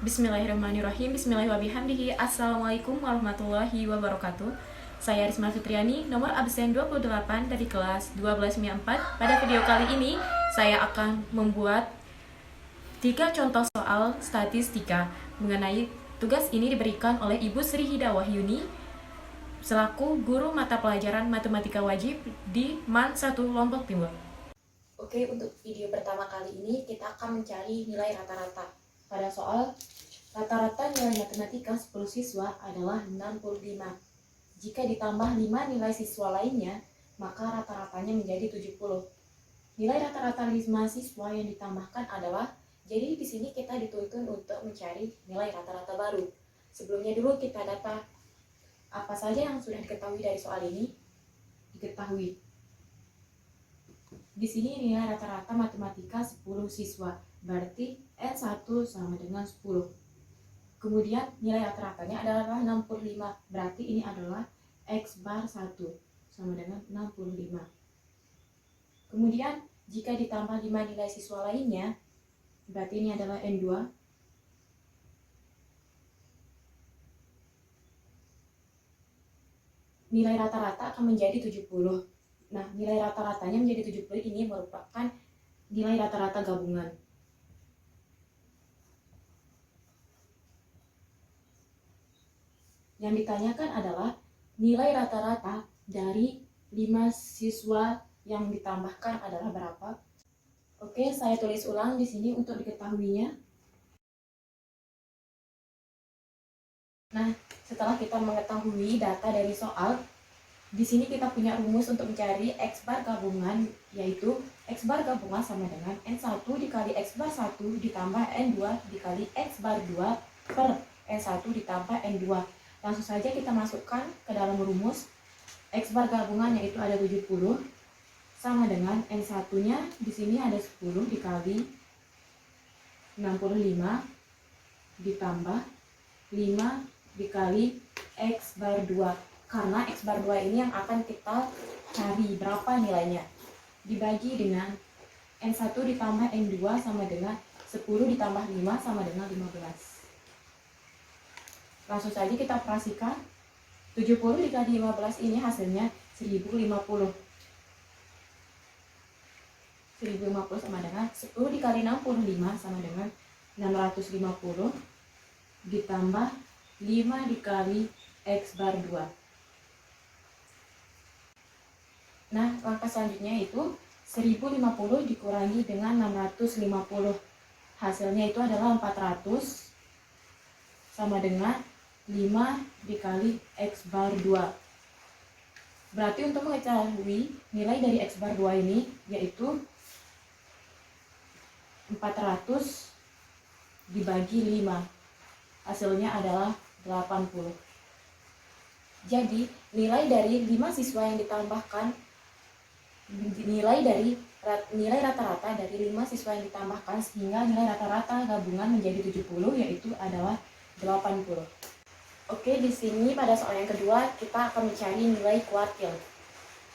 Bismillahirrahmanirrahim. Bismillahirrahmanirrahim. Assalamualaikum warahmatullahi wabarakatuh. Saya Risma Fitriani, nomor absen 28 dari kelas 1204. Pada video kali ini, saya akan membuat 3 contoh soal statistika mengenai tugas ini diberikan oleh Ibu Sri Hida Wahyuni selaku guru mata pelajaran matematika wajib di MAN 1 Lombok Timur. Oke, untuk video pertama kali ini kita akan mencari nilai rata-rata. Pada soal rata-rata nilai matematika 10 siswa adalah 65. Jika ditambah 5 nilai siswa lainnya, maka rata-ratanya menjadi 70. Nilai rata-rata 5 siswa yang ditambahkan adalah, jadi di sini kita dituntun untuk mencari nilai rata-rata baru. Sebelumnya dulu kita data apa saja yang sudah diketahui dari soal ini. Diketahui. Di sini nilai rata-rata matematika 10 siswa, berarti N1 sama dengan 10. Kemudian nilai rata-ratanya adalah 65, berarti ini adalah X bar 1 sama dengan 65. Kemudian jika ditambah 5 nilai siswa lainnya, berarti ini adalah N2. Nilai rata-rata akan menjadi 70. Nah, nilai rata-ratanya menjadi 70 ini merupakan nilai rata-rata gabungan. Yang ditanyakan adalah nilai rata-rata dari 5 siswa yang ditambahkan adalah berapa? Oke, saya tulis ulang di sini untuk diketahuinya. Nah, setelah kita mengetahui data dari soal, di sini kita punya rumus untuk mencari X bar gabungan, yaitu X bar gabungan sama dengan N1 dikali X bar 1 ditambah N2 dikali X bar 2 per N1 ditambah N2. Langsung saja kita masukkan ke dalam rumus. X bar gabungan yaitu ada 70 sama dengan N1-nya di sini ada 10 dikali 65 ditambah 5 dikali X bar 2. Karena X bar 2 ini yang akan kita cari berapa nilainya. Dibagi dengan N1 ditambah N2 sama dengan 10 ditambah 5 sama dengan 15. Langsung saja kita operasikan. 70 dikali 15 ini hasilnya 1050. 1050 sama dengan 10 dikali 65 sama dengan 650 ditambah 5 dikali X bar 2. Nah, langkah selanjutnya itu 1050 dikurangi dengan 650. Hasilnya itu adalah 400 sama dengan 5 dikali X bar 2. Berarti untuk mengetahui nilai dari X bar 2 ini yaitu 400 dibagi 5. Hasilnya adalah 80. Jadi, nilai dari 5 siswa yang ditambahkan, nilai rata-rata dari 5 siswa yang ditambahkan sehingga nilai rata-rata gabungan menjadi 70 yaitu adalah 80. Oke, di sini pada soal yang kedua kita akan mencari nilai kuartil.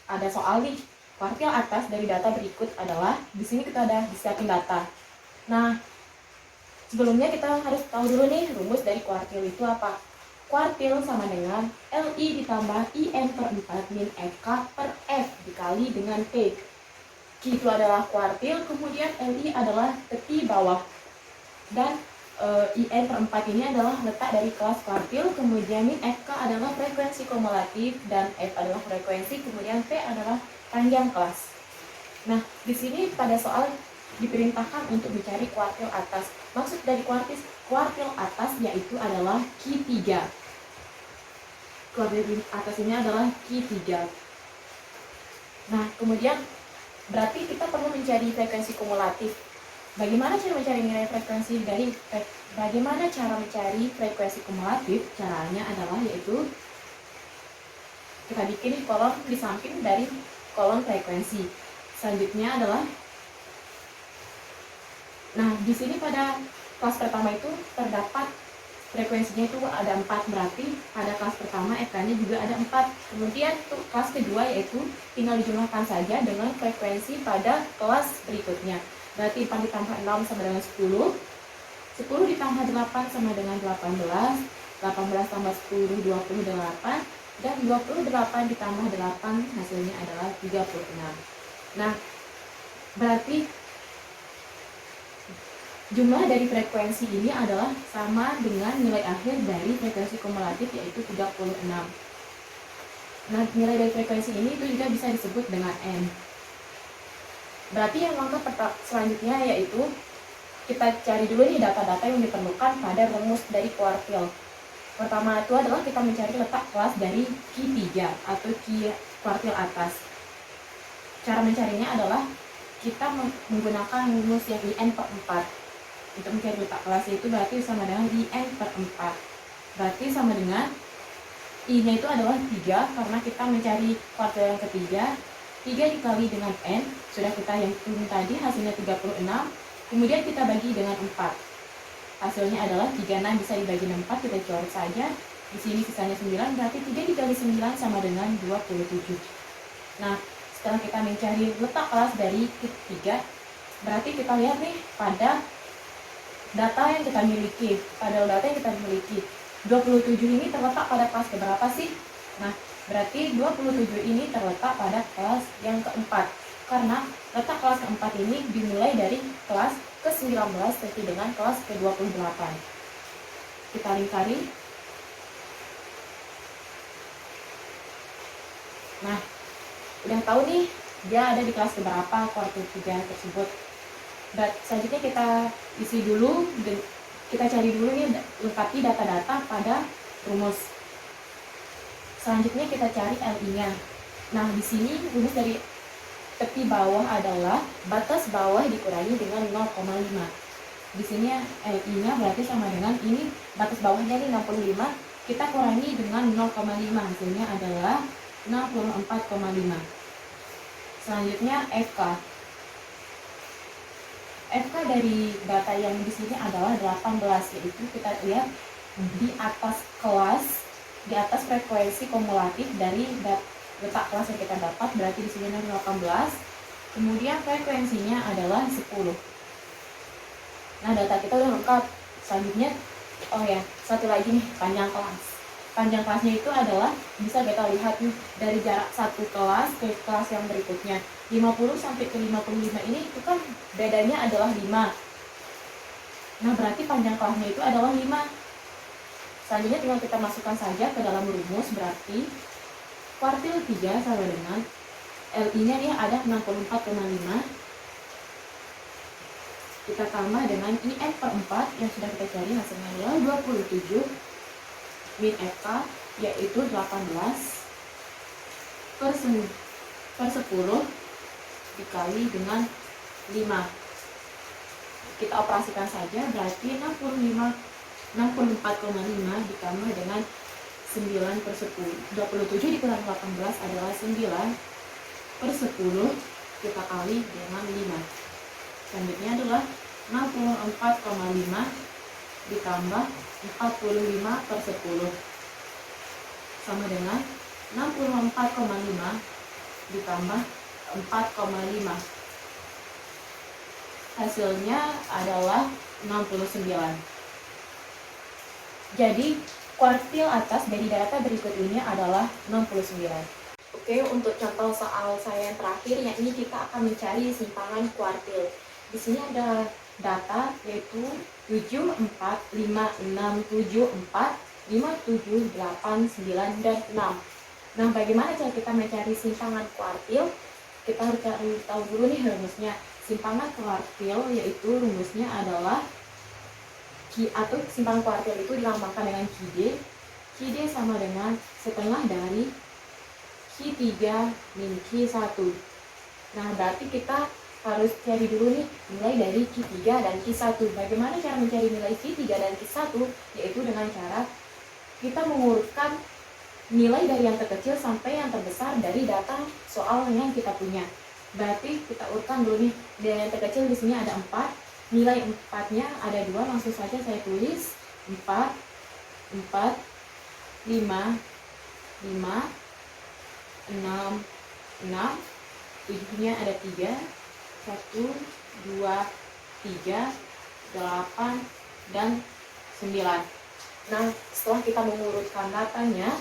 Ada soal nih, kuartil atas dari data berikut adalah, di sini kita ada disiapin data. Nah, sebelumnya kita harus tahu dulu nih rumus dari kuartil itu apa. Kuartil sama dengan LI ditambah IN per 4 min FK per F dikali dengan P. Q itu adalah kuartil, kemudian LI adalah tepi bawah. Dan IN per 4 ini adalah letak dari kelas kuartil, kemudian min FK adalah frekuensi kumulatif, dan F adalah frekuensi, kemudian P adalah panjang kelas. Nah, di sini pada soal diperintahkan untuk mencari kuartil atas. Maksud dari kuartil atas yaitu adalah Q3. Kuartil atas ini adalah Q3. Nah, kemudian berarti kita perlu mencari frekuensi kumulatif. Bagaimana cara mencari nilai frekuensi bagaimana cara mencari frekuensi kumulatif? Caranya adalah yaitu kita bikin kolom di samping dari kolom frekuensi. Selanjutnya adalah, nah, di sini pada kelas pertama itu terdapat frekuensinya itu ada 4, berarti pada kelas pertama FK-nya juga ada 4. Kemudian untuk kelas kedua yaitu tinggal dijumlahkan saja dengan frekuensi pada kelas berikutnya. Berarti 4 ditambah 6 sama dengan 10. 10 ditambah 8 sama dengan 18. 18 tambah 10, 28. Dan 28 ditambah 8 hasilnya adalah 36. Nah, berarti jumlah dari frekuensi ini adalah sama dengan nilai akhir dari frekuensi kumulatif, yaitu 36. Nah, nilai dari frekuensi ini itu juga bisa disebut dengan N. Berarti yang langkah selanjutnya yaitu kita cari dulu nih data-data yang diperlukan pada rumus dari kuartil. Pertama itu adalah kita mencari letak kelas dari Q3 atau Q kuartil atas. Cara mencarinya adalah kita menggunakan rumus yang IN per 4. Untuk mencari letak kelas itu berarti sama dengan IN per 4. Berarti sama dengan I-nya itu adalah 3 karena kita mencari kuartil yang ketiga. 3 dikali dengan N, sudah kita hitung tadi hasilnya 36. Kemudian kita bagi dengan 4. Hasilnya adalah 36 bisa dibagi dengan 4, kita coret saja. Di sini sisanya 9, berarti 3 dikali 9 sama dengan 27. Nah, setelah kita mencari letak kelas dari ketiga, berarti kita lihat nih pada data yang kita miliki. 27 ini terletak pada kelas keberapa sih? Nah, berarti 27 ini terletak pada kelas yang keempat. Karena letak kelas keempat ini dimulai dari kelas ke-19 sampai dengan kelas ke-28. Kita lingkari. Nah, udah tahu nih dia ada di kelas keberapa kuartil 3 tersebut. Selanjutnya kita isi dulu, kita cari dulu nih, lengkapi data-data pada rumus. Selanjutnya kita cari LI-nya. Nah, di sini rumus dari tepi bawah adalah batas bawah dikurangi dengan 0,5. Di sini LI-nya berarti sama dengan ini, batas bawahnya ini 65, kita kurangi dengan 0,5, hasilnya adalah 64,5. Selanjutnya FK. FK dari data yang di sini adalah 18, yaitu kita lihat di atas kelas, di atas frekuensi kumulatif dari letak kelas yang kita dapat, berarti di sini ada 18. Kemudian frekuensinya adalah 10. Nah, data kita udah lengkap. Selanjutnya, satu lagi nih, panjang kelas. Panjang kelasnya itu adalah bisa kita lihat nih dari jarak satu kelas ke kelas yang berikutnya. 50 sampai ke 55 ini itu kan bedanya adalah 5. Nah, berarti panjang kelasnya itu adalah 5. Selanjutnya tinggal kita masukkan saja ke dalam rumus, berarti kuartil 3 sama dengan LI-nya dia ada 64,5. Kita tambah dengan IN per 4 yang sudah kita cari, hasilnya adalah 27. Min FK yaitu 18 per 10 dikali dengan 5. Kita operasikan saja, berarti 64,5 ditambah dengan 9 per 10. 27 dikurangi 18 adalah 9 per 10, kita kali dengan 5. Selanjutnya adalah 64,5 ditambah 45 per 10 sama dengan 64,5 ditambah 4,5. Hasilnya adalah 69. Jadi kuartil atas dari data berikut ini adalah 69. Oke, untuk contoh soal saya yang terakhir, yakni kita akan mencari simpangan kuartil. Di sini ada data yaitu 7, 4, 5, 6, 7, 4, 5, 7, 8, 9, dan 6. Nah, bagaimana cara kita mencari simpangan kuartil? Kita harus cari tahu dulu nih rumusnya. Simpangan kuartil yaitu rumusnya adalah atau simpangan kuartil itu dilambangkan dengan QD. QD sama dengan setengah dari Q3 min Q1. Nah, berarti kita harus cari dulu nih nilai dari Q3 dan Q1. Bagaimana cara mencari nilai Q3 dan Q1? Yaitu dengan cara kita mengurutkan nilai dari yang terkecil sampai yang terbesar dari data soal yang kita punya. Berarti kita urutkan dulu nih, dari yang terkecil di sini ada 4, nilai 4-nya ada 2, langsung saja saya tulis 4, 4, 5, 5, 6, 6, 7-nya ada 3, 1, 2, 3, 8, dan 9. Nah, setelah kita mengurutkan datanya,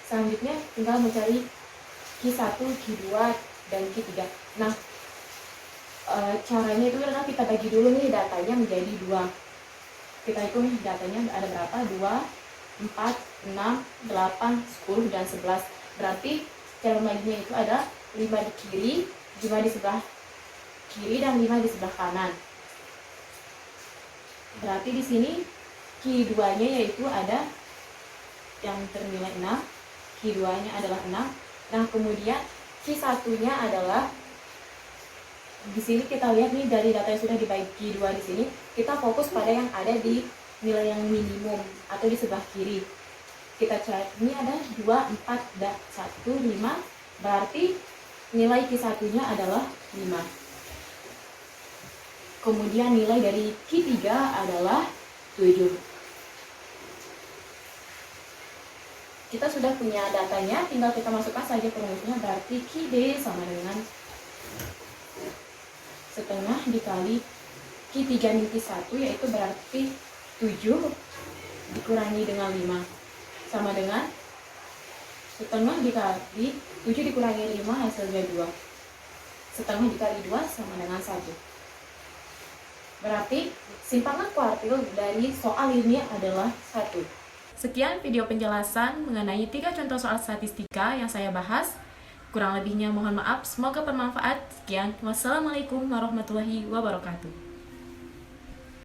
selanjutnya tinggal mencari Q1, Q2, dan Q3. Nah, caranya itu adalah kita bagi dulu nih datanya menjadi 2. Kita hitung datanya ada berapa? 2, 4, 6, 8, 10, dan 11. Berarti cara membaginya itu ada 5 di kiri, 5 di sebelah kiri, dan 5 di sebelah kanan. Berarti di sini Q2-nya yaitu ada yang ternilai 6, Q2-nya adalah 6. Nah, kemudian Q1-nya adalah, di sini kita lihat nih dari data yang sudah dibagi 2 di sini, kita fokus pada yang ada di nilai yang minimum atau di sebelah kiri. Kita cari, ini ada 2, 4, dan 1, 5, berarti nilai Q1-nya adalah 5. Kemudian nilai dari Q3 adalah 7. Kita sudah punya datanya, tinggal kita masukkan saja ke rumusnya. Berarti QD sama dengan setengah dikali Q3 min Q1, yaitu berarti 7 dikurangi dengan 5 sama dengan setengah dikali 7 dikurangi 5 hasilnya 2. Setengah dikali 2 sama dengan 1. Berarti simpangan kuartil dari soal ini adalah 1. Sekian video penjelasan mengenai 3 contoh soal statistika yang saya bahas. Kurang lebihnya mohon maaf, semoga bermanfaat. Sekian, wassalamualaikum warahmatullahi wabarakatuh.